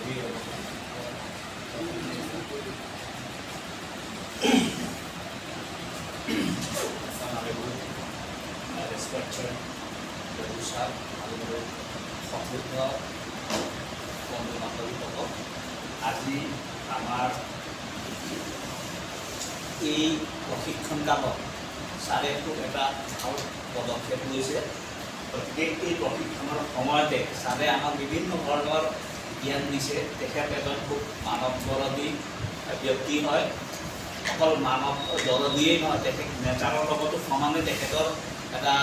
Respected producer, সম্পূৰ্ণ বন্ধু বান্ধৱীসকল, আজি আমাৰ এই প্ৰশিক্ষণ কালত ছাৰে খুব এটা ভাল পদক্ষেপ লৈছে। গতিকে এই প্ৰশিক্ষণৰ সময়তে ছাৰে আমাক বিভিন্ন ধৰণৰ জ্ঞান দিছে। তেখেত এজন খুব মানৱ দৰদী ব্যক্তি হয়। অকল মানৱ দৰদীয়েই নহয়, তেখেত নেচাৰৰ লগতো সমানে তেখেতৰ এটা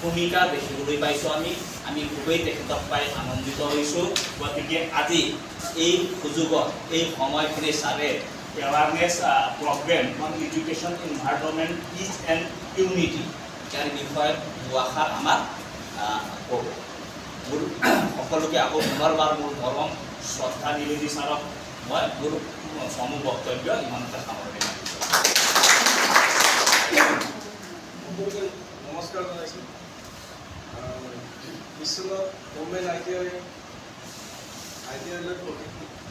ভূমিকা দেখিবলৈ পাইছোঁ। আমি খুবেই তেখেতক পাই আনন্দিত হৈছোঁ। গতিকে আজি এই সুযোগত এই সময়খিনি sir awareness program on education environment peace and unity ইয়াৰ বিষয়ে দুআষাৰ আমাক ক'ব। মোৰ সকলোকে আকৌ পুনৰবাৰ মোৰ মৰম শ্ৰদ্ধা নিবেদি ছাৰক মই মোৰ সমূহ বক্তব্য ইমানতে সামৰণি মাৰিছোঁ। নমস্কাৰ জনাইছোঁ। বিশ্বনাথ গভৰ্ণমেণ্ট আই টি আইলৈ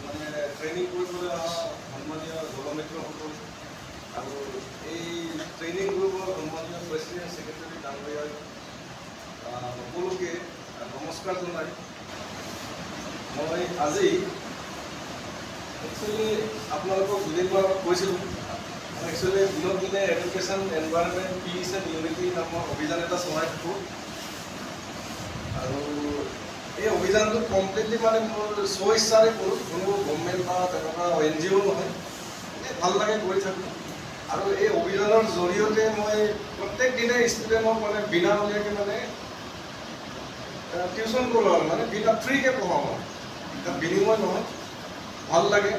মানে ট্ৰেইনিং কৰিবলৈ অহা সন্মানীয় দলমিত্ৰসকল আৰু এই ট্ৰেইনিং গ্ৰুপৰ সন্মানীয় প্ৰেচিডেণ্ট ছেক্ৰেটাৰী ডাঙৰীয়া সকলোকে নমস্কাৰ জনাই মই আজি একচুৱেলি আপোনালোকক দুদিনমান আগত কৈছিলোঁ। একচুৱেলি দিনক দিনে education environment peace and unity নামৰ অভিযান এটা চলাই থাকোঁ আৰু এই অভিযানটো কমপ্লিটলি মানে মোৰ স্ব ইচ্ছাৰে কৰোঁ। কোনো গভৰ্ণমেণ্ট বা তেনেকুৱা NGO নহয়, ভাল লাগে কৰি থাকোঁ। আৰু এই অভিযানৰ জৰিয়তে মই প্ৰত্যেক দিনে ষ্টুডেণ্টক মানে বিনামূলীয়াকৈ মানে টিউশ্যন কৰোঁ আৰু মানে ফ্ৰীকৈ পঢ়াওঁ। তাত বিনিময় নহয়, ভাল লাগে।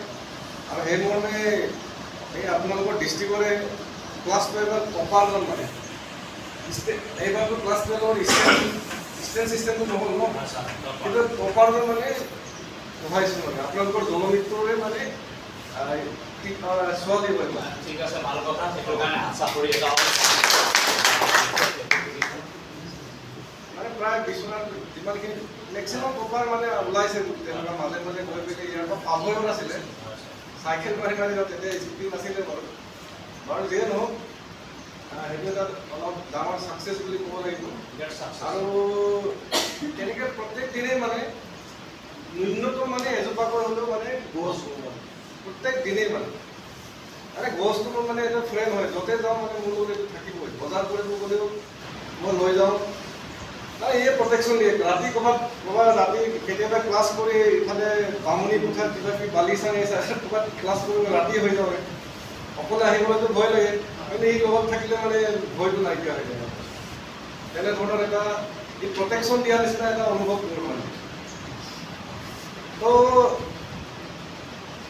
আৰু সেইমৰ্মে এই আপোনালোকৰ ডিষ্ট্ৰিক্টৰে ক্লাছ 12ৰ টপাৰজন মানে এইবাৰতো ক্লাছ 12ৰ ষ্টেণ্ড চিষ্টেমটো নহ'ল ন, কিন্তু টপাৰজন মানে পঢ়াইছোঁ মানে আপোনালোকৰ দলমিত্ৰৰে মানে ছোৱালী হয়। ঠিক আছে, ভাল কথা। সেইটোৰ কাৰণে আশা কৰি যাওঁ। মানে প্ৰায় বিশ্বনাথ যিমানখিনি মেক্সিমাম টপাৰ মানে ওলাইছে তেনেকুৱা মাজে মাজে গৈ পেলাই ইয়াৰ পৰা পাভৈত আছিলে চাইকেল মাৰি মাৰি যাওঁ। তেতিয়া স্কুটি নাছিলে বাৰু যিয়ে নহওক সেইটো এটা অলপ ডাঙৰ ছাকচেছ বুলি ক'ব লাগিব। আৰু তেনেকৈ প্ৰত্যেক দিনেই মানে ন্যূনতম মানে এজোপাকৈ হ'লেও মানে গছ প্ৰত্যেক দিনেই মানে গছটো মোৰ মানে এটা ফ্ৰেণ্ড হয়। য'তে যাওঁ মানে মোৰ লগত এইটো থাকিবই। বজাৰ কৰিব গ'লেও মই লৈ যাওঁ। এই প্ৰটেকশ্যন দিয়ে। ৰাতি ক'ৰবাত ৰাতি কেতিয়াবা ক্লাছ কৰি ইফালে বামুণী কোঠাত কিবা কিবি বালি চাং ক'ৰবাত ক্লাছ কৰিব ৰাতি হৈ যায়। অকলে আহিবলৈতো ভয় লাগে, কিন্তু এই লগত থাকিলে মানে ভয়টো নাইকিয়া হৈ যায়। তেনেধৰণৰ এটা এই প্ৰটেকশ্যন দিয়া নিচিনা এটা অনুভৱ কৰোঁ মানে। তো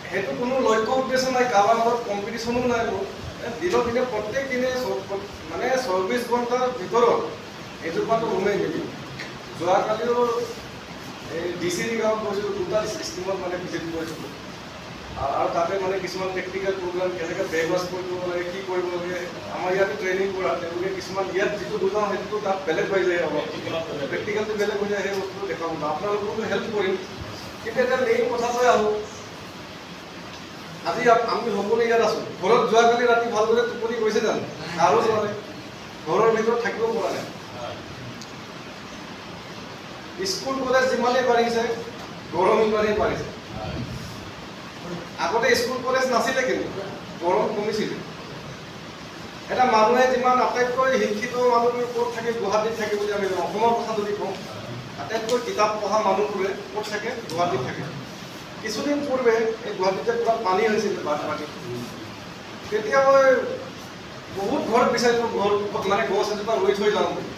সেইটো কোনো লক্ষ্য উদ্দেশ্য নাই, কাৰোবাৰ লগত কম্পিটিশ্যনো নাই মোৰ। দিনক দিনে প্ৰত্যেক দিনে মানে 24 ঘণ্টাৰ ভিতৰত এজোপাটো ৰুমেই মিলি। যোৱাকালিও এই DC গাঁৱত গৈছিলোঁ, দুটা স্কিমত মানে ভিজিট কৰিছিলোঁ। আৰু তাতে মানে কিছুমান টেকনিকেল প্ৰগ্ৰাম কেনেকৈ বেগ ৱাছ কৰিব লাগে, কি কৰিব লাগে, আমাৰ ইয়াতে ট্ৰেইনিং কৰা তেওঁলোকে কিছুমান ইয়াত যিটো বুজাওঁ সেইটোতো তাত বেলেগ হৈ যায়। অলপ প্ৰেক্টিকেলটো বেলেগ হৈ যায়। সেই বস্তুটো দেখাব আপোনালোককো হেল্প কৰিম। কিন্তু এতিয়া মেইন কথাটোৱে আহোঁ। আজি আমি সকলো ইয়াত আছোঁ। ঘৰত যোৱাকালি ৰাতি ভালদৰে টোপনি গৈছে জানো? কাৰো যোৱা নাই। ঘৰৰ ভিতৰত থাকিব পৰা নাই। স্কুল কলেজ যিমানেই বাঢ়িছে গৰম ইমানেই বাঢ়িছে। আগতে স্কুল কলেজ নাছিলে, কিন্তু গৰম কমিছিলে। এটা মানুহে যিমান আটাইতকৈ শিক্ষিত মানুহবোৰ ক'ত থাকে? গুৱাহাটীত থাকে বুলি আমি অসমৰ কথা যদি কওঁ, আটাইতকৈ কিতাপ পঢ়া মানুহবোৰে ক'ত থাকে? গুৱাহাটীত থাকে। কিছুদিন পূৰ্বে এই গুৱাহাটীতে পুৰা পানী হৈছিল, বানপানী। তেতিয়া মই বহুত ঘৰত বিচাৰিলোঁ, মানে গছ এজোপা ৰুই থৈ যাওঁ বুলি,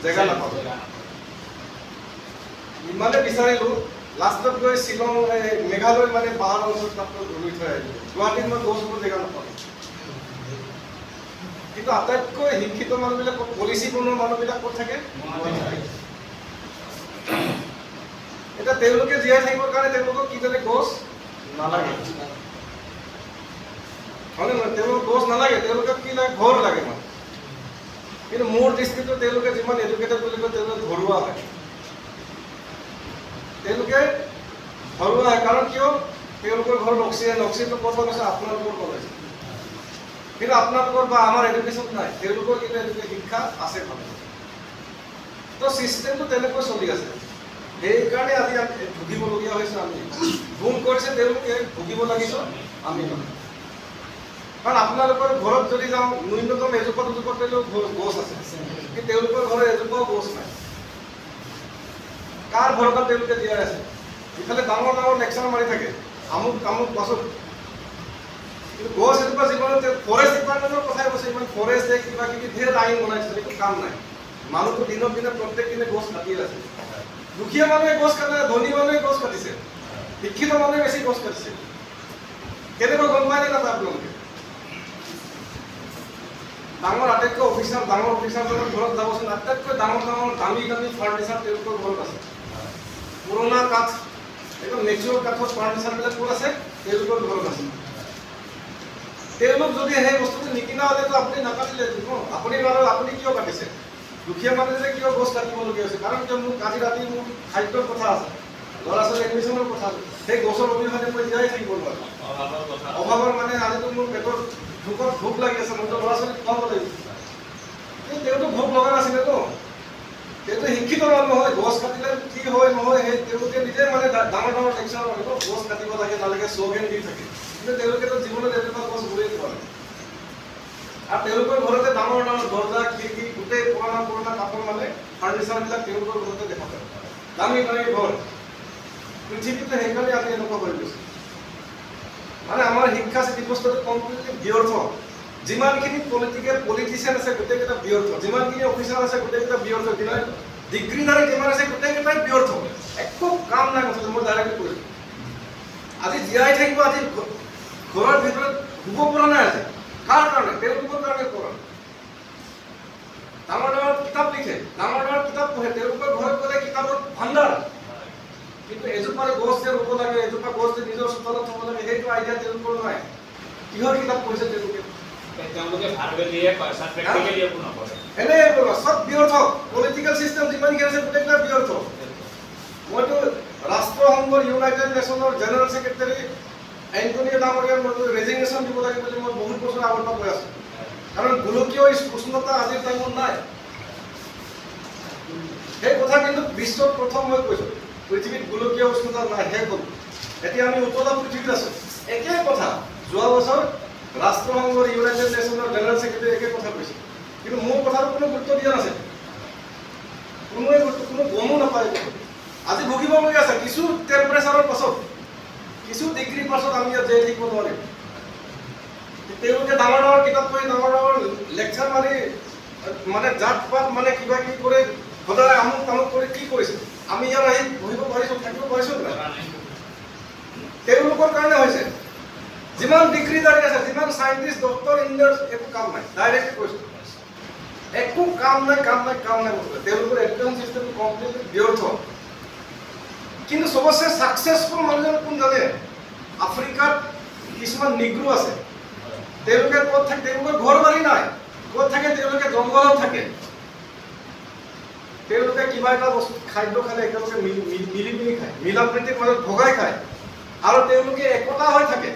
জেগা নাপালোঁ। ইমানে বিচাৰিলোঁ, লাষ্টত গৈ শ্বিলং মেঘালয় মানে পাহাৰ অঞ্চলত তাত ৰুই থৈ আহিলোঁ। গুৱাহাটীত মই গছবোৰ জেগা নাপালোঁ। কিন্তু আটাইতকৈ শিক্ষিত মানুহবিলাক, পলিচি বনোৱা মানুহবিলাক ক'ত থাকে? এতিয়া তেওঁলোকে জীয়াই থাকিবৰ কাৰণে তেওঁলোকক কি জানে? গছ নালাগে, হয়নে নহয়? তেওঁলোকক গছ নালাগে, তেওঁলোকক কি লাগে? ঘৰ লাগে মানে। কিন্তু মোৰ দৃষ্টিটো তেওঁলোকে যিমান এডুকেটেড বুলি কয়, তেওঁলোকে ঘৰুৱা হয়। তেওঁলোকে ঘৰুৱা কাৰণ কিয় তেওঁলোকৰ ঘৰত অক্সিজেনটো ক'ত গৈছে আপোনালোকৰ ক'ত হৈছে কিন্তু আপোনালোকৰ বা আমাৰ এডুকেশ্যন নাই তেওঁলোকৰ কিন্তু এডুকেশ্যন শিক্ষা আছে ভাবে তো চিষ্টেমটো তেনেকৈ চলি আছে সেইকাৰণে আজি ভুগিবলগীয়া হৈছে আমি ভুল কৰিছে তেওঁলোকে ভুগিব লাগিব আমি কাৰণ আপোনালোকৰ ঘৰত যদি যাওঁ ন্যূনতম এজোপা দুজোপা গছ আছে কিন্তু তেওঁলোকৰ ঘৰত এজোপাও গছ নাই কাৰ ভৰসাত তেওঁলোকে জীয়াই আছে ইফালে ডাঙৰ ডাঙৰ লেকচাৰ মাৰি থাকে আমুক তামুক পাছত কিন্তু গছ এজোপা জীৱনত ফৰেষ্ট ডিপাৰ্টমেণ্টৰ কথাই কৈছে ইমান ফৰেষ্ট কিবা কিবি ধেৰ আইন বনাইছে একো কাম নাই মানুহটো দিনক দিনে প্ৰত্যেক দিনে গছ কাটিয়ে আছে দুখীয়া মানুহে গছ কাটে ধনী মানুহে গছ কাটিছে শিক্ষিত মানুহে বেছি গছ কাটিছে কেনেকৈ গম পায় নে নাপায় আপোনালোকে ডাঙৰ আটাইতকৈ ডাঙৰ অফিচাৰজনৰ ঘৰত যাবচোন আটাইতকৈ ডাঙৰ দামী ফাৰ্নিচাৰ তেওঁলোকৰ ঘৰত আছে পুৰণা কাঠ একদম নেচুৰেল কাঠৰ ফাৰ্নিচাৰবিলাক ক'ত আছে তেওঁলোকৰ ঘৰত আছে তেওঁলোক যদি সেই বস্তুটো নিকিনা হ'লেতো আপুনি নাকাটিলে আপুনি বাৰু আপুনি কিয় কাটিছে দুখীয়া মানুহে কিয় গছ কাটিবলগীয়া হৈছে কাৰণ কিয় মোক আজি ৰাতি মোৰ খাদ্যৰ কথা আছে ল'ৰা ছোৱালী এডমিশ্যনৰ কথা আছে সেই গছৰ অবিহনে মই জীয়াই থাকিব নোৱাৰো অভাৱৰ মানে আজিতো মোৰ পেটৰ ভোক লাগি আছে মইতো ল'ৰা ছোৱালীক খুৱাব লাগিব কিন্তু তেওঁতো ভোক লগা নাছিলে ন তেওঁতো শিক্ষিত মানুহ হয় গছ কাটিলে কি হয় নহয় সেই তেওঁলোকে নিজে মানে ডাঙৰ লেকচাৰ মাৰিব গছ কাটিব লাগে নালাগে শ্লোগান দি থাকে কিন্তু তেওঁলোকেতো জীৱনত এজোপা গছ ৰুয়ে দিব লাগে আৰু তেওঁলোকৰ ঘৰতে ডাঙৰ দৰ্জা খিৰিকী গোটেই পুৰণা কাপোৰ মানে ফাৰ্নিচাৰবিলাক তেওঁলোকৰ ঘৰতে দেখা যায় দামী ঘৰ পৃথিৱীতে সেইকাৰণে আজি এনেকুৱা হৈ গৈছে মানে আমাৰ শিক্ষা ব্যৱস্থাটো কমপ্লিটলি ব্যৰ্থ যিমানখিনি পলিটিচিয়ান আছে গোটেইকেইটা ব্যৰ্থ যিমানখিনি অফিচাৰ আছে গোটেইকেইটা ব্যৰ্থ ডিগ্ৰীধাৰী যিমান আছে গোটেইকেইটাই ব্যৰ্থ একো কাম নাই কথাটো মই ডাইৰেক্ট কৈছোঁ আজি জীয়াই থাকিব আজি ঘৰৰ ভিতৰত শুব পৰা নাই আজি কাৰ কাৰণে তেওঁলোকৰ কাৰণে কৰা ডাঙৰ কিতাপ লিখে ডাঙৰ কিতাপ পঢ়ে তেওঁলোকৰ ঘৰত গ'লে কিতাপৰ ভাণ্ডাৰ কিন্তু এজোপা গছ যে ৰুব লাগে এজোপা গছ যে নিজৰ চোতালত থ'ব লাগে সেইটো আইডিয়া তেওঁলোকৰ নাই কিহৰ কিতাপ পঢ়িছে তেওঁলোকে এনে চব ব্যৰ্থ পলিটিকেল চিষ্টেম যিমানখিনি আছে গোটেইবিলাক ব্যৰ্থ মইতো ৰাষ্ট্ৰসংঘৰ ইউনাইটেড নেশ্যনৰ জেনেৰেল ছেক্ৰেটাৰী এণ্টনিঅ ডাঙৰীয়াৰ মই ৰেজিগনেশ্যন দিব লাগে বুলি মই বহুত বছৰ আগৰ পৰা কৈ আছোঁ কাৰণ গোলকীয় উষ্ণতা আজিৰ টাইমত নাই সেই কথা কিন্তু বিশ্বত প্ৰথম মই কৈছোঁ পৃথিৱীত গোলকীয় উষ্ণতা নাই শেষ হ'ল এতিয়া আমি উত্তলা পৃথিৱীত আছোঁ একেই কথা যোৱা বছৰ ৰাষ্ট্ৰসংঘৰ ইউনাইটেড নেশ্যনৰ জেনেৰেল ছেক্ৰেটাৰী একে কথা কৈছে কিন্তু মোৰ কথাটো কোনো গুৰুত্ব দিয়া নাছিল কোনোৱে কোনো গমো নাপায় আজি ভুগিবলগীয়া আছে কিছু টেম্পাৰেচাৰৰ পাছত কিছু ডিগ্ৰীৰ পাছত আমি ইয়াত জীয়াই থাকিব নোৱাৰিম তেওঁলোকে ডাঙৰ কিতাপ পঢ়ি ডাঙৰ লেকচাৰ মাৰি মানে জাত পাত মানে কিবা কিবি কৰি সদায় আমুক তামুক কৰি কি কৰিছে আমি ইয়াত আহি বহিব পাৰিছোঁ থাকিব পাৰিছোঁ নাই তেওঁলোকৰ কাৰণে হৈছে যিমান ডিগ্ৰীধাৰী আছে যিমান চাইণ্টিষ্ট ডক্টৰ ইঞ্জিনিয়াৰ একো কাম নাই ডাইৰেক্টলি কৈছোঁ একো কাম নাই তেওঁলোকৰ এডুকেশ্যন চিষ্টেমটো কমপ্লিটলি ব্যৰ্থ কিন্তু চবতছে ছাকচেছফুল মানুহজন কোন জানে আফ্ৰিকাত কিছুমান নিগ্ৰো আছে তেওঁলোকে ক'ত থাকে তেওঁলোকৰ ঘৰ বাৰী নাই ক'ত থাকে তেওঁলোকে জংঘলত থাকে তেওঁলোকে কিবা এটা বস্তু খাদ্য খালে একেলগে মিলি মিলি খায় মিলা প্ৰীতিৰ মাজত ভগাই খায় আৰু তেওঁলোকে একতা হৈ থাকে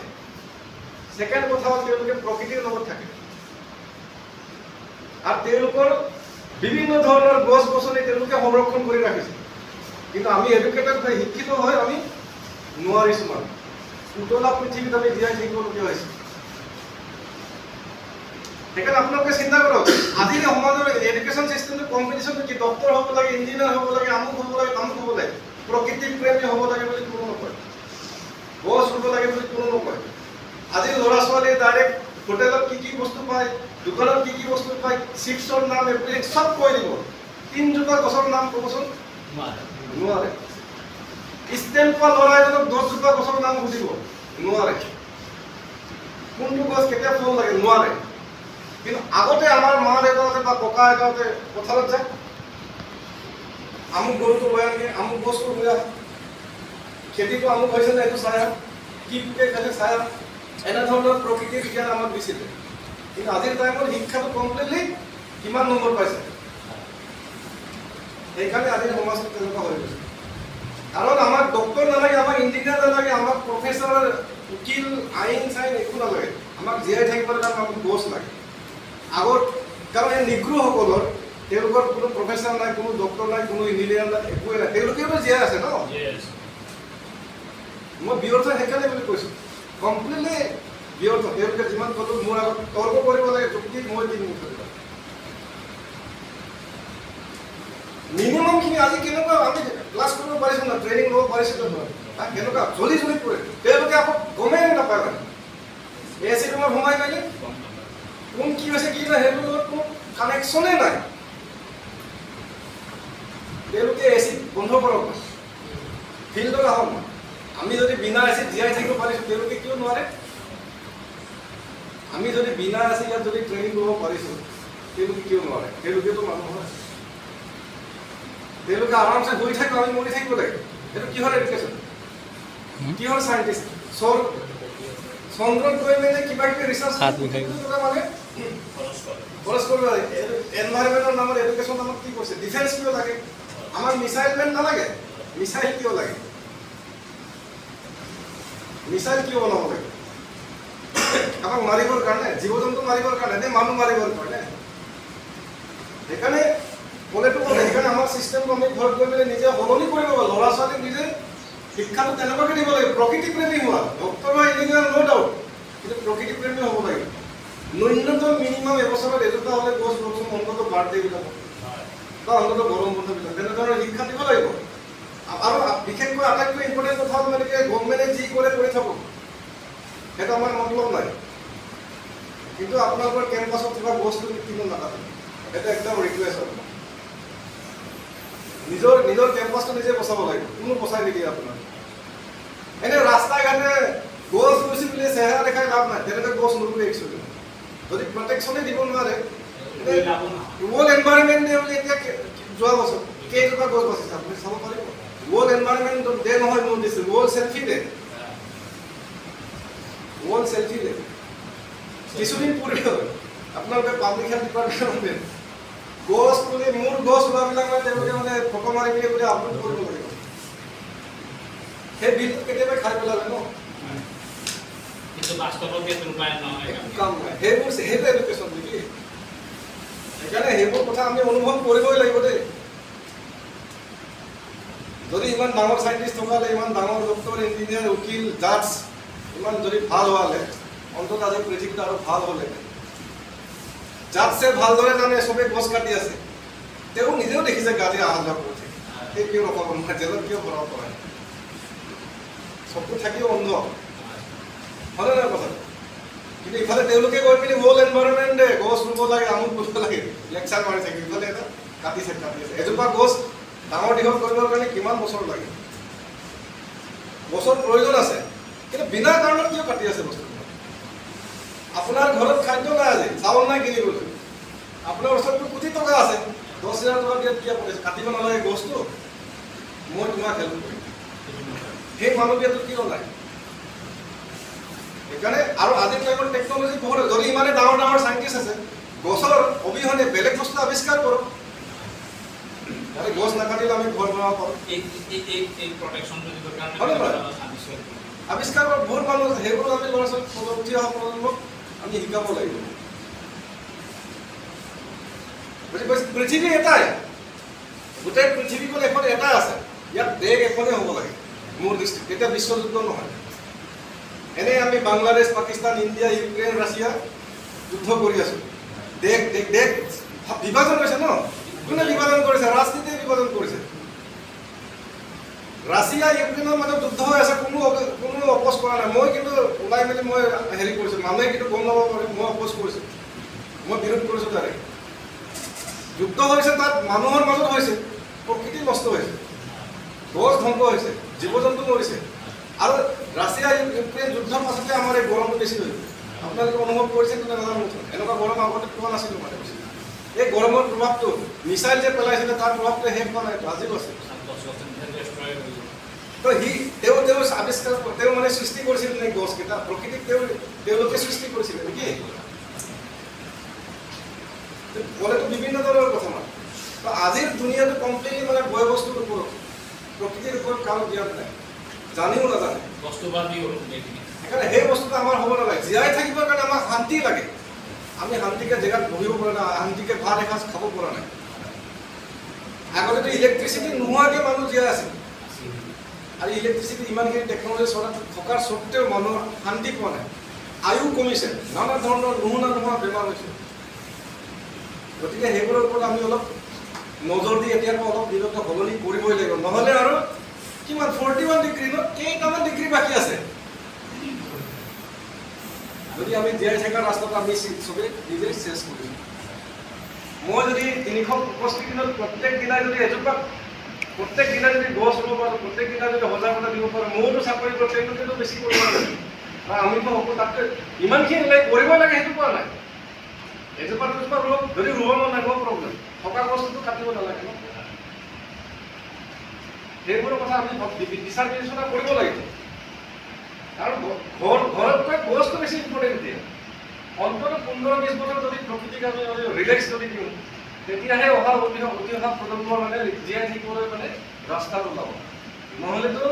ছেকেণ্ড কথা হ'ল তেওঁলোকে প্ৰকৃতিৰ লগত থাকে আৰু তেওঁলোকৰ বিভিন্ন ধৰণৰ গছ গছনি তেওঁলোকে সংৰক্ষণ কৰি ৰাখিছে কিন্তু আমি এডুকেটেড হৈ শিক্ষিত হৈ আমি নোৱাৰিছোঁ মানে উতলা পৃথিৱীত আমি জীয়াই থাকিবলগীয়া হৈছে সেইকাৰণে আপোনালোকে চিন্তা কৰক আজিৰ সমাজৰ এডুকেশ্যন চিষ্টেমটো কম্পিটিশ্যনটো কি ডক্টৰ হ'ব লাগে ইঞ্জিনিয়াৰ হ'ব লাগে আমুক হ'ব লাগে তামুক হ'ব লাগে প্ৰকৃতি প্ৰেমী হ'ব লাগে বুলি কোনো নকয় গছ ৰুব লাগে বুলি কোনো নকয় আজিৰ ল'ৰা ছোৱালীয়ে ডাইৰেক্ট হোটেলত কি বস্তু পায় দোকানত কি বস্তু পায় চিপছৰ নাম এভৰিথিং চব কৈ দিব 3জোপা গছৰ নাম ক'বচোন নোৱাৰে ষ্টেণ্ড পোৱা ল'ৰা এজনক 10জোপা গছৰ নাম সুধিব নোৱাৰে কোনটো গছ কেতিয়া ফল লাগে নোৱাৰে কিন্তু আগতে আমাৰ মা দেউতাহঁতে বা ককা আইতাহঁতে পথাৰত যায় আমুক গৰুটো লৈ আনি আমুক গছটো লৈ আহে খেতিটো আমুক হৈছে নে এইটো চাই আহ কি পোকে খালে চাই আহ এনেধৰণৰ প্ৰকৃতিৰ জ্ঞান আমাক দিছিলে কিন্তু আজিৰ টাইমত শিক্ষাটো কমপ্লিটলি কিমান নম্বৰ পাইছে সেইকাৰণে আজিৰ সমাজটো তেনেকুৱা হৈ গৈছে কাৰণ আমাক ডক্টৰ নালাগে আমাক ইঞ্জিনিয়াৰ উকিল আইন চাইন একো নালাগে আমাক জীয়াই থাকিবলৈ কাৰণে আমাক গছ লাগে আগত কাৰণ এই নিগ্ৰোসকলৰ তেওঁলোকৰ কোনো প্ৰফেচাৰ নাই কোনো ডক্টৰ নাই কোনো ইঞ্জিনিয়াৰ নাই একোৱে নাই তেওঁলোকেওতো জীয়াই আছে ন মই ব্যৰ্থ সেইকাৰণে বুলি কৈছোঁ কমপ্লিটলি ব্যৰ্থ তেওঁলোকে যিমান ক'লো মোৰ আগত তৰ্ক কৰিব লাগে যুক্তি মই দিম মিনিমামখিনি আজি কেনেকুৱা আমি ক্লাছ কৰিব পাৰিছোঁ না ট্ৰেইনিং ল'ব পাৰিছিলোঁ নহয় কেনেকুৱা জলি জলি পৰে তেওঁলোকে আকৌ গমেই নাপায় মানে এ চি ৰুমত সোমাই গ'লে কোন কি হৈছে কি নাই সেইটোৰ লগত কোনো কানেকশ্যনেই নাই তেওঁলোকে এ চি বন্ধ কৰক ফিল্ডত আহক না আমি যদি বিনা এ চিত জীয়াই থাকিব পাৰিছোঁ তেওঁলোকে কিয় নোৱাৰে আমি যদি বিনা এ চি ইয়াত যদি ট্ৰেইনিং ল'ব পাৰিছোঁ তেওঁলোকে কিয় নোৱাৰে তেওঁলোকেতো মানুহ হয় তেওঁলোকে আৰামছে গৈ থাকিব আমি মৰি থাকিব লাগে এইটো কিহৰ এডুকেশ্যন কিহৰ সাইন্টিষ্ট চন্দ্ৰত গৈ মেলি কিবা কিবি ৰিচাৰ্চ মানে খৰচ কৰিব লাগে এনভাইৰনমেণ্টৰ নামত এডুকেশ্যন নামত কি কৈছে ডিফেন্স কিয় লাগে আমাক মিছাইল মেন নালাগে মিছাইল কিয় লাগে মিছাইল কিয় বনাব লাগে আমাক মাৰিবৰ কাৰণে জীৱ জন্তু মাৰিবৰ কাৰণে নে মানুহ মাৰিবৰ কাৰণে সেইকাৰণে ক'লেতো ক'লে সেইকাৰণে আমাৰ ছিষ্টেমটো আমি ঘৰত গৈ পেলাই নিজে সলনি কৰিব লাগিব ল'ৰা ছোৱালীক নিজে শিক্ষাটো তেনেকুৱাকৈ দিব লাগিব প্ৰকৃতি প্ৰেমী হোৱা ডক্টৰ বা ইঞ্জিনিয়াৰ ন' ডাউট কিন্তু প্ৰকৃতি প্ৰেমী হ'ব লাগিব ন্যূনতম মিনিমাম এবছৰত এজোপা হ'লে গছ ৰুচোন অন্ততঃ বাৰ্থডে'বিলাক বা অন্ততঃ গৰম বন্ধবিলাক তেনেধৰণৰ শিক্ষা দিব লাগিব আৰু বিশেষকৈ আটাইতকৈ ইম্পৰ্টেণ্ট কথা হ'ল মানে গভৰ্ণমেণ্টে যি কৰে কৰি থাকক সেইটো আমাৰ মতলব নাই কিন্তু আপোনালোকৰ কেম্পাছত কিবা বস্তু কিনো নাকাটে সেইটো একদম ৰিকুৱেষ্ট হ'ব নিজৰ কেম্পাছটো নিজে বচাব লাগিব কোনো বচাই নিদিয়ে আপোনাৰ এনে ৰাস্তাই ঘাটে গছ ৰুইছে বুলি চেহেৰা দেখাই লাভ নাই তেনেকৈ গছ নুৰুৱে একচুৱেলি যদি প্ৰটেকশ্যনে দিব নোৱাৰে ৱৰ্ল্ড এনভাইৰনমেণ্ট ডে বুলি এতিয়া যোৱা বছৰ কেইজোপা গছ বাচিছে আপুনি চাব পাৰিব ৱৰ্ল্ড এনভাইৰনমেণ্ট ডে নহয় মোৰ দিছে world selfie day world selfie day কিছুদিন পূৰ্বে আপোনালোকে পাব্লিক হেল্থ ডিপাৰ্টমেণ্টে গছ পুলি মোৰ গছ ৰোৱাবিলাক মানে তেওঁলোকে মানে ফটো মাৰি পিনে বুলি আপলোড কৰিব লাগিব সেই বিলটো কেতিয়াবা খাই পেলালে ন কিন্তু বাস্তৱত সেইটো ৰূপায়ণ নহয় কাম নাই সেইবোৰ এডুকেশ্যন নেকি সেইকাৰণে সেইবোৰ কথা আমি অনুভৱ কৰিবই লাগিব দেই যদি ইমান ডাঙৰ চাইণ্টিষ্ট থকালে ইমান ডাঙৰ ডক্টৰ ইঞ্জিনিয়াৰ উকিল জাজ ইমান যদি ভাল হোৱালে অন্তত আজি পৃথিৱীটো আৰু ভাল হ'লে জাতছে ভালদৰে জানে চবেই গছ কাটি আছে তেওঁ নিজেও দেখিছে গাড়ী অহা যোৱা কৰিছে সেই কিয় ৰখাব নোৱাৰে জেলত কিয় ভৰাব পাৰে চবটো থাকিও অন্ধ হয়নে নহয় কথা কিন্তু ইফালে তেওঁলোকে গৈ পিনি ৱৰ্ল্ড এনভাইৰনমেণ্ট ডে গছ ৰুব লাগে আমুক কৰিব লাগে লেকচাৰ মাৰি থাকে ইফালে এটা কাটি আছে এজোপা গছ ডাঙৰ দীঘল কৰিবৰ কাৰণে কিমান বছৰ লাগে গছৰ প্ৰয়োজন আছে কিন্তু বিনা কাৰণত কিয় কাটি আছে বস্তু আপোনাৰ ঘৰত খাদ্য নাই আজি চাউল নাই কিনিবলৈ আপোনাৰ ওচৰততো কোটি টকা আছে 10,000 টকা দিয়াত কিয় কৰিছে কাটিব নালাগে গছটো মই তোমাক হেল্প কৰিম সেই মানৱীয়টো কিয় নাই সেইকাৰণে আৰু আজিৰ টাইমত টেকন'লজি বহুত যদি ইমানে ডাঙৰ ডাঙৰ চাইণ্টিষ্ট আছে গছৰ অবিহনে বেলেগ বস্তু আৱিষ্কাৰ কৰক গছ নাকাটিলে আমি ঘৰ বনাব পাৰোঁ আৱিষ্কাৰ কৰা বহুত মানুহ আছে সেইবোৰ আমি ল'ৰা ছোৱালী উঠি অহা প্ৰজন্মক আমি শিকাব লাগিব বুজি পাইছে পৃথিৱী এটাই গোটেই পৃথিৱীখন এখন এটাই আছে ইয়াত দেশ এখনেই হ'ব লাগে মোৰ দৃষ্টিত তেতিয়া বিশ্বযুদ্ধ নহয় এনেই আমি Bangladesh Pakistan India Ukraine Russia যুদ্ধ কৰি আছোঁ দেশ দেশ দেশ বিভাজন হৈছে ন কোনে বিভাজন কৰিছে ৰাজনীতিয়ে বিভাজন কৰিছে ৰাছিয়া ইউক্ৰেইনৰ মাজত যুদ্ধ হৈ আছে কোনো অপোজ কৰা নাই মই কিন্তু ওলাই মেলি মই হেৰি কৰিছোঁ মানুহে কিন্তু গম নাপাব পাৰে মই অপোজ কৰিছোঁ মই বিৰোধ কৰিছোঁ তাৰে যুদ্ধ হৈছে তাত মানুহৰ মাজত হৈছে প্ৰকৃতি নষ্ট হৈছে গছ ধ্বংস হৈছে জীৱ জন্তু মৰিছে আৰু ৰাছিয়া ইউক্ৰেইন যুদ্ধৰ পাছতে আমাৰ এই গৰমটো বেছি হৈছে আপোনালোকে অনুভৱ কৰিছে কিন্তু নাজানো এনেকুৱা গৰম আগতে পোৱা নাছিলোঁ মানে এই গৰমৰ প্ৰভাৱটো মিছাইল যে পেলাইছিলে তাৰ প্ৰভাৱটো শেষ হোৱা নাই আজিও আছে তো তেওঁ আৱিষ্কাৰ তেওঁ মানে সৃষ্টি কৰিছিল নে গছকেইটা প্ৰকৃতিক তেওঁলোকে সৃষ্টি কৰিছিলে নেকি ক'লেতো বিভিন্ন ধৰণৰ কথা মানে তো আজিৰ দুনিয়াটো কমপ্লিটলি মানে বয় বস্তুৰ ওপৰত প্ৰকৃতিৰ ওপৰত কাৰো জ্ঞান নাই জানিও নাজানে সেইকাৰণে সেই বস্তুটো আমাৰ হ'ব নালাগে। জীয়াই থাকিবৰ কাৰণে আমাক শান্তি লাগে। আমি শান্তিকে জেগাত বহিব পৰা নাই, শান্তিকে ভাত এসাঁজ খাব পৰা নাই। আগতেতো ইলেক্ট্ৰিচিটি নোহোৱাকৈ মানুহ জীয়াই আছিল, আৰু ইলেক্ট্ৰিচিটি ইমানখিনি টেকন'লজি থকাৰ স্বত্তেও মানুহৰ শান্তি পোৱা নাই, আয়ু কমিছে, নানা ধৰণৰ নোহোৱা বেমাৰ হৈছে। গতিকে সেইবোৰৰ ওপৰত আমি অলপ নজৰ দি এতিয়াৰ পৰা অলপ নিজকে সলনি কৰিবই লাগিব। নহ'লে আৰু কিমান 41 ডিগ্ৰী ন, কেইটামান ডিগ্ৰী বাকী আছে। যদি আমি জীয়াই থকাৰ ৰাস্তাটো আমি চবেই নিজে চেষ্টা কৰিছোঁ। মই যদি 365 দিনত প্ৰত্যেক দিনাই যদি এজোপা প্ৰত্যেক দিনাই যদি গছ ৰুব পাৰোঁ, প্ৰত্যেক দিনাই যদি সজাগতা দিব পাৰোঁ, মোৰতো চাকৰি কৰিব তেওঁলোকেতো বেছি কৰিব লাগে। আমিতো হ'ব তাতকৈ ইমানখিনি কৰিবই লাগে, সেইটো কোৱা নাই। এজোপা দুজোপা ৰুব, যদি ৰুব মন নাই, ন' প্ৰব্লেম, থকা বস্তুটো কাটিব নালাগে ন। সেইবোৰৰ কথা আমি বিচাৰ বিবেচনা কৰিব লাগিব। আৰু ঘৰতকৈ গছটো বেছি ইম্পৰ্টেণ্ট দিয়ে। অন্তত 15-20 বছৰ যদি প্ৰকৃতিক আমি ৰিলেক্স যদি দিওঁ, তেতিয়াহে উঠি অহা প্ৰজন্মৰ মানে জীয়াই থাকিবলৈ মানে ৰাস্তাটো ওলাব। নহ'লেতো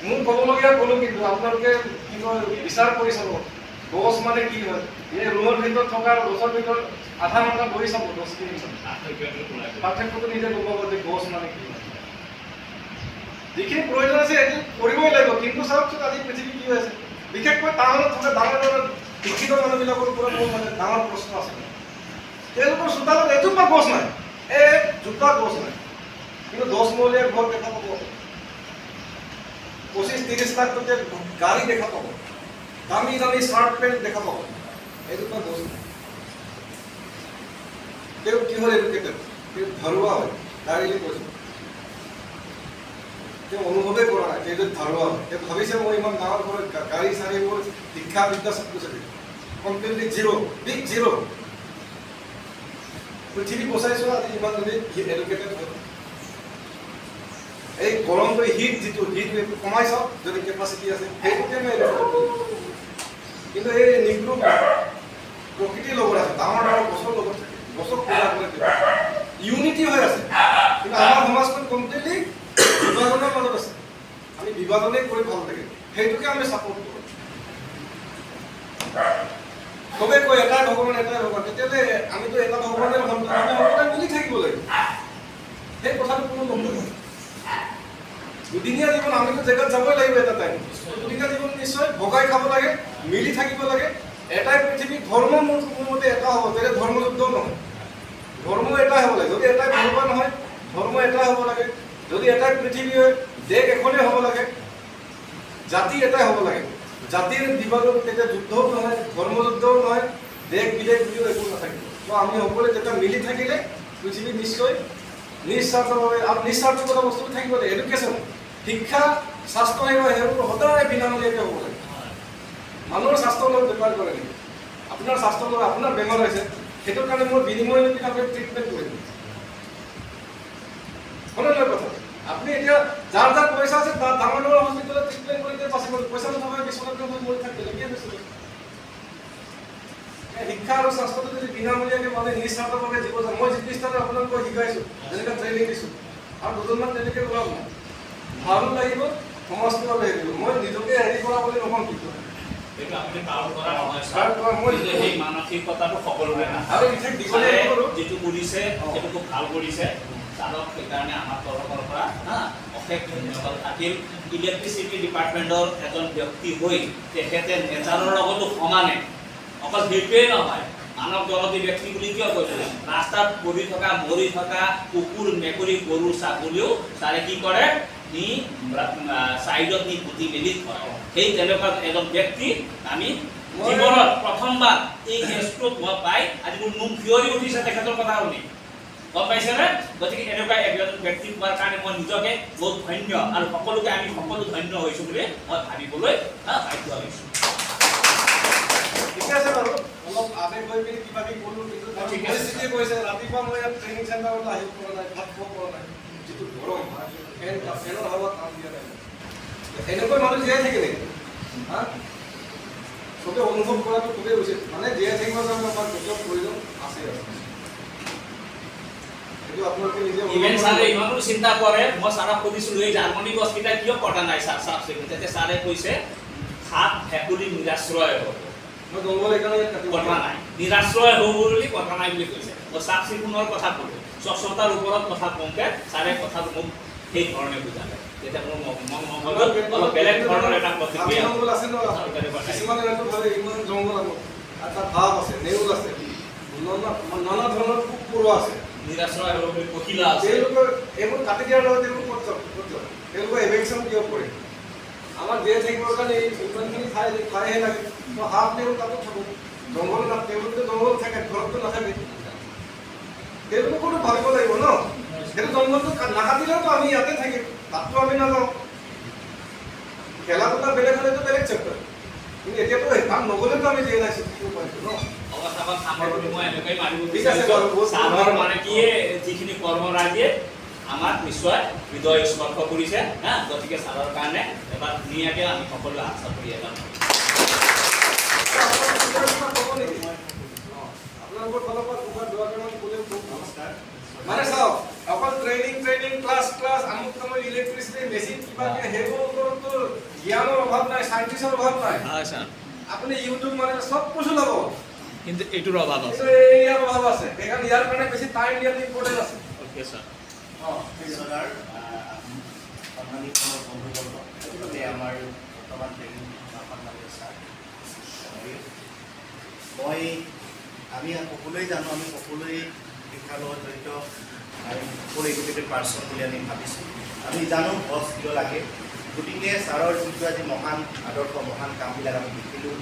মোৰ ক'বলগীয়া ক'লোঁ, কিন্তু আপোনালোকে কি কয় বিচাৰ কৰি চাব গছ মানে কি হয়। এই ৰুমৰ ভিতৰত থকা গছৰ ভিতৰত আধা ঘণ্টা বহি চাব, 10 মিনিট পাৰ্থক্যটো নিজে গম পাব যে গছ মানে কি হয়। যিখিনি প্ৰয়োজন আছে সেইটো কৰিবই লাগিব। কিন্তু চাওকচোন আজি পৃথিৱী কি হৈ আছে, বিশেষকৈ টাউনত থকা ডাঙৰ শিক্ষিত মানুহবিলাকৰ ওপৰত মোৰ মানে ডাঙৰ প্ৰশ্ন আছে। তেওঁলোকৰ চোতালত এজোপা গছ নাই, জোপা গছ নাই, কিন্তু 10 মহলীয়া ঘৰ দেখা পাব, 25-30 লাখ টকীয়া গাড়ী দেখা পাব, দামী দামী চাৰ্ট পেণ্ট দেখা পাব, এজোপা গছ নাই। তেওঁ কি হ'ল এডুকেটেড, তেওঁ ঘৰুৱা হয়, ডাইৰেক্টলি কৈছোঁ। তেওঁ অনুভৱেই কৰা নাই, তেওঁ যদি ধাৰুৱা হয়। তেওঁ ভাবিছে মই ইমান ডাঙৰ ঘৰত গাড়ী চাড়ী মোৰ শিক্ষা বিদ্যা চব চাবি কমপ্লিটলি জিৰ', বিগ জিৰ'। পৃথিৱী বচাইছো আজি ইমান যদি এডুকেটেড হয়। এই গৰমটো হিট যিটো কমাই চাওক, যদি কেপাচিটি আছে সেইটোকে আমি এডুকেটেড কৰিম। কিন্তু এই নিগ্ৰো প্ৰকৃতিৰ লগত আছে, ডাঙৰ ডাঙৰ গছৰ লগত থাকে, গছক পূজা কৰে, ইউনিটি হৈ আছে। কিন্তু আমাৰ সমাজখন কমপ্লিটলি বিভাজনৰ মাজত আছে। আমি বিভাজনেই কৰি ভাল লাগে, সেইটোকে আমি ছাপোৰ্ট কৰোঁ। চবে কয় এটাই ভগৱান, তেতিয়াহ'লে আমিতো এটা ভগৱানেৰ সন্তান, আমি সকলোৱে মিলি থাকিব লাগিব। সেই কথাটো কোনো নকয়। দুদিনীয়া জীৱন আমিতো জেগাত যাবই লাগিব এটা টাইম। দুদিনীয়া জীৱন নিশ্চয় ভগাই খাব লাগে, মিলি থাকিব লাগে। এটাই পৃথিৱী, ধৰ্ম মোৰ মতে এটা হ'ব, তেতিয়া ধৰ্মযুদ্ধও নহয়। ধৰ্ম এটাই হ'ব লাগে। যদি এটাই ভগৱান হয়, ধৰ্ম এটাই হ'ব লাগে। যদি এটাই পৃথিৱী হয়, দেশ এখনেই হ'ব লাগে, জাতি এটাই হ'ব লাগে। জাতিৰ বিভাজন তেতিয়া যুদ্ধও নহয়, ধৰ্মযুদ্ধও নহয়, দেশ বিদেশ বুলিও একো নাথাকিব। তো আমি সকলোৱে তেতিয়া মিলি থাকিলে পৃথিৱী নিশ্চয় নিস্বাৰ্থভাৱে আৰু নিস্বাৰ্থকতা বস্তুটো থাকিব লাগে। এডুকেশ্যন, শিক্ষা, স্বাস্থ্য সেৱা সেইবোৰ সদায় বিনামূলীয়াকৈ হ'ব লাগে। মানুহৰ স্বাস্থ্যৰ লগত বেপাৰ কৰে নেকি? আপোনাৰ স্বাস্থ্যৰ লগত আপোনাৰ বেমাৰ হৈছে, সেইটোৰ কাৰণে মই বিনিময় লৈ কিনে আপুনি ট্ৰিটমেণ্ট কৰিম। শুনিলে কথা, আপুনি এতিয়া যাৰ যাৰ পইচা আছে তাৰ ডাঙৰ ডাঙৰ হস্পিটেলত ট্ৰিটমেণ্ট কৰি দিয়ে, বাচিব। পইচা নথকা বিশ্বনাথ মৰি থাকিলে কি হৈছিল? শিক্ষা আৰু স্বাস্থ্যটো যদি বিনামূলীয়াকৈ মানে নিস্বাৰ্থভাৱে জীৱ যায়, মই যিটো স্থানত আপোনালোকক শিকাইছোঁ, যেনেকৈ ট্ৰেইনিং দিছোঁ, আৰু দুজনমান তেনেকৈ ওলাম নাই, ভালো লাগিব, সমাজটো আৰু হেৰি কৰিব। মই নিজকে হেৰি কৰা বুলি নকওঁ, কিন্তু মানসিকতাটো সকলোৰে যিটো কৰিছে সেইটো খুব ভাল কৰিছে। তাৰক সেইকাৰণে আমাৰ তৰফৰ পৰা অশেষ ধন্যবাদ থাকিল। ইলেক্ট্ৰিচিটি ডিপাৰ্টমেণ্টৰ এজন ব্যক্তি হৈ তেখেতে নেচাৰৰ লগতো সমানে, অকল সেইটোৱেই নহয়, মানৱ জগতী ব্যক্তি বুলি কিয় কৈছে, ৰাস্তাত পৰি থকা মৰি থকা কুকুৰ মেকুৰী গৰু ছাগলীও তাৰে কি কৰে, নি চাইডত নি পুতি মেলি থয়। সেই তেনেকুৱা এজন ব্যক্তি আমি জীৱনত প্ৰথমবাৰ এই ষ্ট্ৰোক হোৱা পাই আজি মোৰ মুখ ফিয়ৰি উঠিছে তেখেতৰ কথা শুনি, গম পাইছেনে? গতিকে এনেকুৱা এজন ব্যক্তি পোৱাৰ কাৰণে মই নিজকে বহুত ধন্য, আৰু সকলোকে আমি সকলো ধন্য হৈছোঁ বুলি মই ভাবিবলৈ বাধ্য হৈছোঁ। ঠিক আছে বাৰু, অলপ আবেগ হৈ পিনি কিবা কিবি ক'লোঁ, কিন্তু পৰিস্থিতিয়ে কৈছে ৰাতিপুৱা মই ইয়াত ট্ৰেইনিং চেণ্টাৰলৈ আহিব পৰা নাই, ভাত খাব পৰা নাই, যিটো গৰম, ফেনৰ হাৱা কাম দিয়া নাই। এনেকৈ মানুহ জীয়াই থাকে নেকি? চবে অনুভৱ কৰাটো খুবেই উচিত। মানে জীয়াই থাকিবৰ কাৰণে আমাৰ যথেষ্ট প্ৰয়োজন আছে। ইমানো চিন্তা কৰে, মই ছাৰক সুধিছিলোঁ এই জাৰ্মানী গছকেইটা কিয় কটা নাই ছাৰ, চাওক তেতিয়া ছাৰে কৈছে সাপ ভেকুলী নিৰাশ্ৰয় হ'ব মই জংঘল এইকাৰণে কাটিব কথা নাই নিৰাশ্ৰয় হ'ব বুলি কথা নাই বুলি কৈছে মই চাফ চিকুণৰ কথা ক'লোঁ স্বচ্ছতাৰ ওপৰত কথা কওঁতে ছাৰে কথাটো মোক সেই ধৰণে বুজালে তেতিয়া মোৰ মগজত অলপ বেলেগ ধৰণৰ এটা প্ৰতিক্ৰিয়া জংঘল আছে ন কিছুমান ভাবে ইমান জংঘল এটা ভাৱ আছে নেউল আছে নানা ধৰণৰ পোক পৰুৱা আছে নিৰাশ্ৰয় হ'ব বুলি পখিলা আছে তেওঁলোকৰ এইবোৰ কাটি দিয়াৰ লগত এইবোৰ ক'ত যাব তেওঁলোকৰ এভেকশ্যন কিয় কৰে আমাৰ জীয়াই থাকিবৰ কাৰণে ইমানখিনি ঠাইহে লাগে মই হাফ নেউল তাতো থাকোঁ জংঘল তেওঁলোকে জংঘল থাকে ঘৰততো নাথাকে তেওঁলোকৰো ভাবিব লাগিব ন সেইটো জংঘলটো নাকাটিলেওতো আমি ইয়াতে থাকিম তাততো আমি নাযাওঁ খেলা ধূলা বেলেগ হ'লেতো বেলেগ চেপ্টাৰ কিন্তু এতিয়াতো কাম নগ'লেতো আমি জীয়াই নাই থাকিব পাৰিছোঁ ন অৱস্থাখন সামৰণি মই এনেকৈ মাৰিব ঠিক আছে ছাৰৰ মানে কি যিখিনি কৰ্মৰাজিয়ে আমাক নিশ্চয় হৃদয় স্পৰ্শ কৰিছে হা গতিকে ছাৰৰ কাৰণে এবাৰ ধুনীয়াকৈ আমি সকলোৱে হাত চাপৰি এবাৰ আপোনালোকৰ ফালৰ পৰা দুবাৰ দুবাৰমান ক'লে খুব নমস্কাৰ মানে চাওক অকল ট্ৰেইনিং ক্লাছ আমুক তামুক ইলেক্ট্ৰিচিটি মেচিন কিবা সেইবোৰ ওপৰততো জ্ঞানৰ অভাৱ নাই চাইণ্টিষ্টৰ অভাৱ নাই আপুনি ইউটিউব মানে চব বস্তু ল'ব কিন্তু এইটোৰ অভাৱ আছে ইয়াৰ অভাৱ আছে সেইকাৰণে ইয়াৰ কাৰণে বেছি টাইম দিয়াটো ইম্পৰ্টেণ্ট আছে অ'কে ছাৰ সম্মানিত বন্ধুবৰ্গ গতিকে আমাৰ বৰ্তমান ট্ৰেইনিং সন্মানীয় ছাৰ মই আমি সকলোৱে জানো আমি সকলোৱে শিক্ষাৰ লগত জড়িত আৰু সকলো এডুকেটেড পাৰ্চন বুলি আমি ভাবিছোঁ আমি জানো গছ কিয় লাগে গতিকে ছাৰৰ যিটো আজি মহান আদৰ্শ মহান কামবিলাক আমি দেখিলোঁ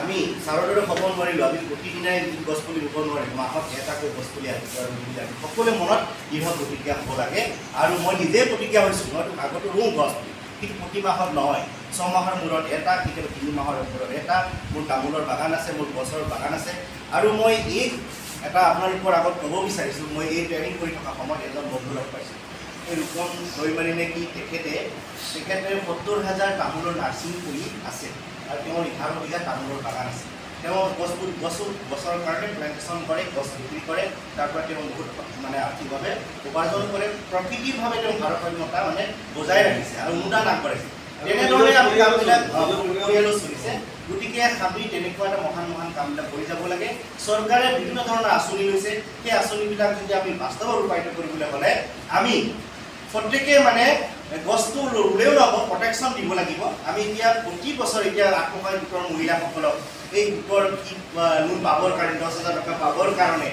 আমি ছাৰৰ দৰে হ'ব নোৱাৰিলোঁ আমি প্ৰতিদিনাই গছপুলি ৰুব নোৱাৰিলোঁ মাহত এটাকৈ গছপুলি আহিব আৰু ৰুবলৈ আমি সকলোৱে মনত দৃঢ় প্ৰতিজ্ঞা হ'ব লাগে আৰু মই নিজে প্ৰতিজ্ঞা হৈছোঁ মইতো আগতো ৰুওঁ গছপুলি কিন্তু প্ৰতি মাহত নহয় 6 মাহৰ মূৰত এটা কেতিয়াবা 3 মাহৰ মূৰত এটা মোৰ তামোলৰ বাগান আছে মোৰ গছৰ বাগান আছে আৰু মই এই এটা আপোনালোকৰ আগত ক'ব বিচাৰিছোঁ মই এই ট্ৰেইনিং কৰি থকা সময়ত এজন বন্ধু লগ পাইছোঁ এই ৰূপম দৈমাৰী নে কি তেখেতে 70,000 তামোলৰ নাৰ্ছিং কৰি আছে আৰু তেওঁৰ 11 বিঘা তামোলৰ বাগান আছে তেওঁ গছৰ কাৰণে প্লেণ্টেশ্যন কৰে গছ বিক্ৰী কৰে তাৰ পৰা তেওঁ বহুত মানে আৰ্থিকভাৱে উপাৰ্জন কৰে প্ৰকৃতিৰভাৱে তেওঁ ভাৰসাম্যতা মানে বজাই ৰাখিছে আৰু অনুদান আগবঢ়াইছে তেনেদৰে আমি কামবিলাক পৰিয়ালো চলিছে গতিকে আমি তেনেকুৱা এটা মহান কামবিলাক কৰি যাব লাগে চৰকাৰে বিভিন্ন ধৰণৰ আঁচনি লৈছে সেই আঁচনিবিলাক যদি আমি বাস্তৱত ৰূপায়িত কৰিবলৈ হ'লে আমি প্ৰত্যেকে মানে গছটো ৰুলেও নহ'ব প্ৰটেকশ্যন দিব লাগিব আমি এতিয়া প্ৰতি বছৰ এতিয়া আত্মসহায়ক গোটৰ মহিলাসকলক এই গোটৰ লোন পাবৰ কাৰণে 10,000 টকা পাবৰ কাৰণে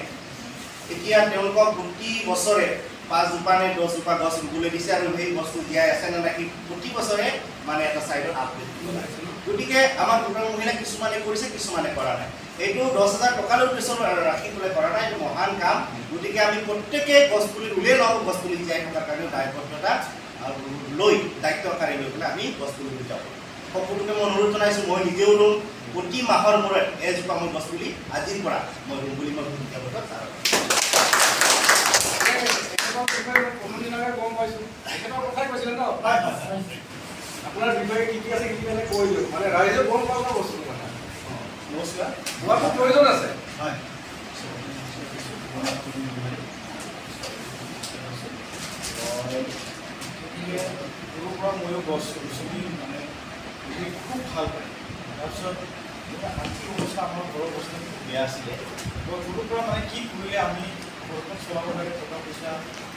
এতিয়া তেওঁলোকক প্ৰতি বছৰে 5 জোপা নে 10 জোপা গছ ৰুবলৈ দিছে আৰু সেই গছটো জীয়াই আছে নে নাই প্ৰতি বছৰে মানে এটা ছাইডত আপডেট দিব লাগে গতিকে আমাৰ গোটৰ মহিলা কিছুমানে কৰিছে কিছুমানে কৰা নাই এইটো 10,000 টকালৈ পিছত ৰাখিবলৈ কৰা নাই এইটো মহান কাম গতিকে আমি প্ৰত্যেকে গছপুলি ৰুলেই নহ'ব গছপুলি জীয়াই থকাৰ কাৰণে দায়বদ্ধতা লৈ দায়িত্বকাৰী লৈ পেলাই আমি গছপুলি ৰুই যাব সকলোকে মই অনুৰোধ জনাইছোঁ মই নিজেও ৰুম প্ৰতি মাহৰ মূৰত এজোপা মই গছপুলি আজিৰ পৰা মই ৰুম বুলি মই ভূমিকাবদ্ধ ছাৰক গম পাইছোঁ একেটা কথাই কৈছিলে ন আপোনাৰ বিষয়ে কি আছে কি মানে কৈ দিওঁ মানে ৰাইজে গম পাব ন বস্তু মানে নমস্কাৰ হোৱাটো প্ৰয়োজন আছে হয় সৰুৰ পৰা ময়ো গছ ৰুইছিলোঁ মানে খুব ভাল পায় তাৰপিছত এটা আৰ্থিক অৱস্থা আমাৰ ঘৰৰ অৱস্থা খুব বেয়া আছিলে সৰুৰ পৰা মানে কি কৰিলে আমি ঘৰখন চলাব লাগে টকা পইচা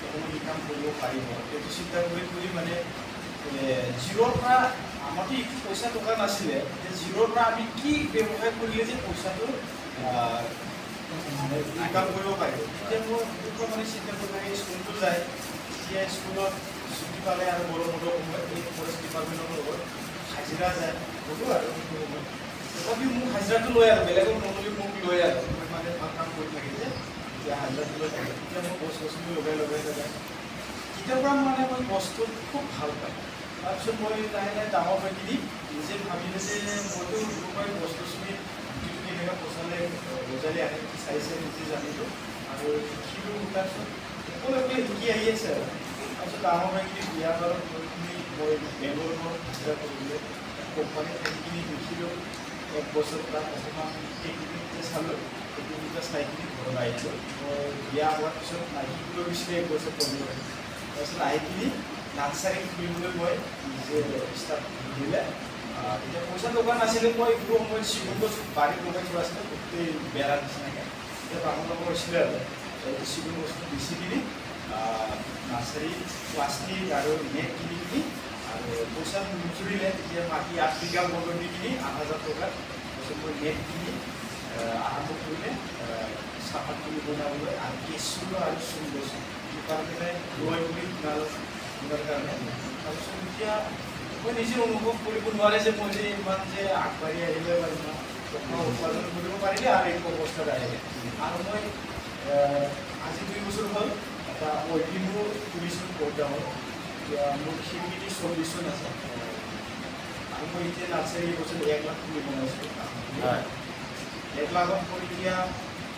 অকণমান ইনকাম কৰিব পাৰিব সেইটো চিন্তা কৰি মানে জিৰ'ৰ পৰা আমাৰতো পইচা টকা নাছিলে যে জিৰ'ৰ পৰা আমি কি ব্যৱসায় কৰিলে যে পইচাটো ইনকাম কৰিব পাৰিব তেতিয়া মোৰ সৰুৰ পৰা মানে চিন্তা কৰিব লাগে স্কুলটো যায় এতিয়া স্কুলত ছুটি পালে আৰু গৰমৰ সময়ত এই ফৰেষ্ট ডিপাৰ্টমেণ্টৰ লগত হাজিৰা যায় গ'লোঁ আৰু তথাপিও মোক হাজিৰাটো লৈ আৰু বেলেগক নগ'লেও মোক লৈ আৰু মই মানে ভাল কাম কৰি থাকে যে এতিয়া হাজিৰাটো লৈ থাকে তেতিয়া মই গছ গছনি লগাই যায় তেতিয়াৰ পৰা মানে মই গছটো খুব ভাল পাওঁ তাৰপিছত মই লাহে ডাঙৰ হৈ কিনি নিজে ভাবিলে যে মইতো সৰুৰ গছ গছনি যিটো কেনেকৈ বজালে আহে চাইছে নিজে জানিলোঁ আৰু শিকিলোঁ তাৰপিছত সকলোকে শিকি আহি আছে আৰু তাৰপিছত ডাঙৰ হৈ কিনি বিয়া বাৰত গৈ কিনি মই বেংগলোৰত হাজিৰা কৰিবলৈ কোম্পানীত থাকি কিনি দেখিলোঁ 1 বছৰ তাত অকণমান টেকনিকতে চালোঁ টেকনিকতে চাই কিনি ঘৰত আহিলোঁ মই বিয়া হোৱাৰ পিছত নাহিবলৈ গৈছিলে 1 বছৰ পঢ়িব তাৰপিছত আহি কিনি নাৰ্চাৰী খুলিবলৈ মই নিজে ষ্টাৰ্ট দিলে তেতিয়া পইচা টকা নাছিলে মই এইটো সময়ত চিগুন গছ বাৰীত লগাই থোৱা আছিলে গোটেই বেৰাৰ নিচিনাকৈ তেতিয়া বামুণ লগৰ হৈছিলে আৰু চিগুন গছটো বেচি কিনি নাৰ্চাৰী প্লাষ্টিক আৰু নেট কিনি কিনি আৰু পইচা নুচুৰিলে তেতিয়া মাটি 8 বিঘা বন্ধ দি কিনি 8,000 টকাত তাৰপিছত মই নেট কিনি আৰম্ভ কৰিলে চাহপাত পুলি বনাবলৈ আৰু কেঁচু আৰু চুম গছ তাৰমানে লৈ বুলি কিনাৰ কাৰণে তাৰপিছত এতিয়া মই নিজে অনুভৱ কৰিব নোৱাৰে যে মই যে ইমান যে আগবাঢ়ি আহিলে বা ইমান টকা উৎপাদন কৰিব পাৰিলে আৰু এইটো অৱস্থাত আহিলে আৰু মই আজি 2 বছৰ হ'ল এটা ৱৰ্কিঙো কৰিছোঁ প্ৰগ্ৰামত এতিয়া মোৰ সেইখিনি চলিউশ্যন আছে আৰু মই এতিয়া নাৰ্চাৰী বছৰ 1 লাখ পুলি বনাইছোঁ 1 লাখত মই এতিয়া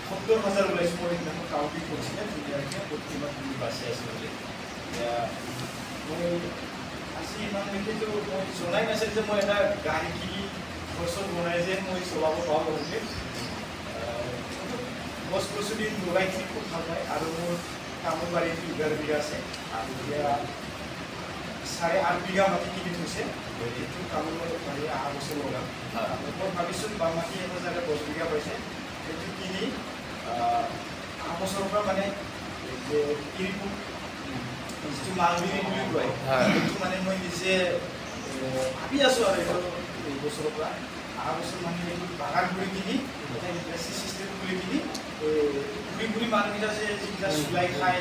70,000 ওলাইছোঁ মই সেইদিনাখন কাউণ্টিং কৰিছিলে ধুনীয়াকৈ কিমান পুলি বাচি আছিলে এতিয়া মই আজি ইমানলৈকেতো মই জনাই নাছিলোঁ যে মই এটা গাড়ী কিনি বছৰ বনাই যে মই চলাব পাৰোঁ ভালকৈ গছ গছনি লগাই কিনি খুব ভাল পায় আৰু মোৰ কামৰ বাৰীটো 11 বিঘা আছে আৰু এতিয়া 8.5 বিঘা মাটি কিনি থৈছে এইটো কামৰ বাৰী অহা বছৰ লগাম মই ভাবিছোঁ বাম মাটি এটা জেগাত 10 বিঘা পাইছে সেইটো কিনি অহা বছৰৰ পৰা মানে যিটো মালবিৰি বুলি কয় সেইটো মানে মই নিজে ভাবি আছোঁ আৰু এই বছৰৰ পৰা অহা বছৰ মানে এইটো বাগান কৰি কিনি এটা ইণ্ডাষ্ট্ৰী চিষ্টেম কৰি কিনি ঘূৰি মানুহকেইটা যে যিকেইটা চুলাই খাই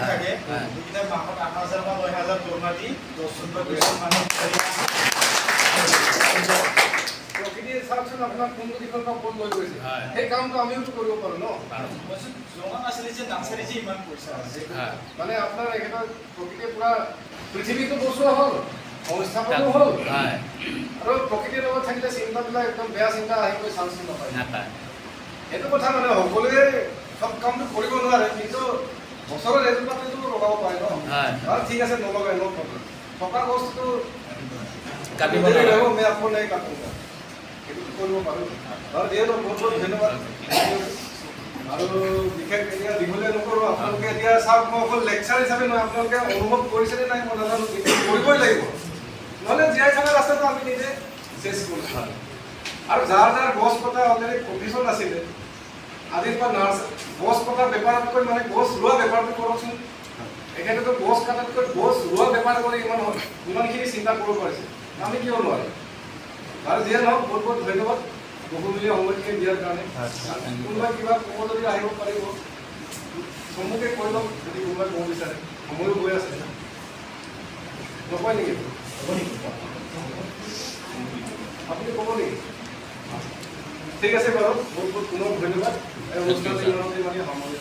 থাকে সেইকেইটা মাহত 8,000 বা 9,000 দৰমহা দি 10জন বা 20জন মানুহ প্ৰকৃতিয়ে চাওকচোন আপোনাক কোনটো দিশৰ পৰা ক'ত লৈ গৈছে সেই কামটো আমিওতো কৰিব পাৰোঁ ন জনা নাছিলে যে নাৰ্চাৰী যে ইমান পইচা আছে মানে আপোনাৰ একেটা প্ৰকৃতিয়ে পুৰা পৃথিৱীটো বচোৱা হ'ল সংস্থাপনো হ'ল আৰু প্ৰকৃতিৰ লগত থাকিলে চিন্তাবিলাক একদম বেয়া চিন্তা আহিবলৈ চান্স নাপায় এইটো কথা মানে সকলোৱে সব কামটো কৰিব নোৱাৰে কিন্তু বছৰত এজোপাটো লগাব পাৰে ন ঠিক আছে নলগাই ন প্ৰব্লেম থকা গছটো কাটিব লাগিব মই আপোনাৰ এই কাটোঁগা এইটো কৰিব পাৰোঁ আৰু যিহেতু বহুত বহুত ধন্যবাদ আৰু বিশেষ এতিয়া দীঘলীয়া নকৰোঁ আপোনালোকে এতিয়া চাওক মই অকল লেকচাৰ হিচাপে নহয় আপোনালোকে অনুভৱ কৰিছেনে নাই মই নাজানো কৰিবই লাগিব নহ'লে জীয়াই থকা ৰাস্তাটো আমি নিজে চেষ্টা কৰিছোঁ আৰু যাৰ যাৰ গছ কটা অলৰেডি প্ৰফেশ্যন আছিলে আজিৰ পৰা গছ কটা বেপাৰতকৈ মানে গছ ৰোৱা বেপাৰটো কৰকচোন এখেতেতো গছ কটাতকৈ গছ ৰোৱা বেপাৰ কৰি ইমানখিনি চিন্তা কৰিব পাৰিছে আমি কিয় নোৱাৰিম আৰু যিয়ে নহওক বহুত বহুত ধন্যবাদ বহুমূলীয়া সময়খিনি দিয়াৰ কাৰণে কোনোবাই কিবা ক'ব যদি আহিব পাৰিব চমুকে কৈ লওক যদি কোনোবাই ক'ব বিচাৰে সময়ো গৈ আছে নকয় নেকি আপুনি ক'ব নেকি ঠিক আছে বাৰু বহুত বহুত পুনৰ ধন্যবাদ এই অনুষ্ঠানটো ইমানতে মানে সামৰণি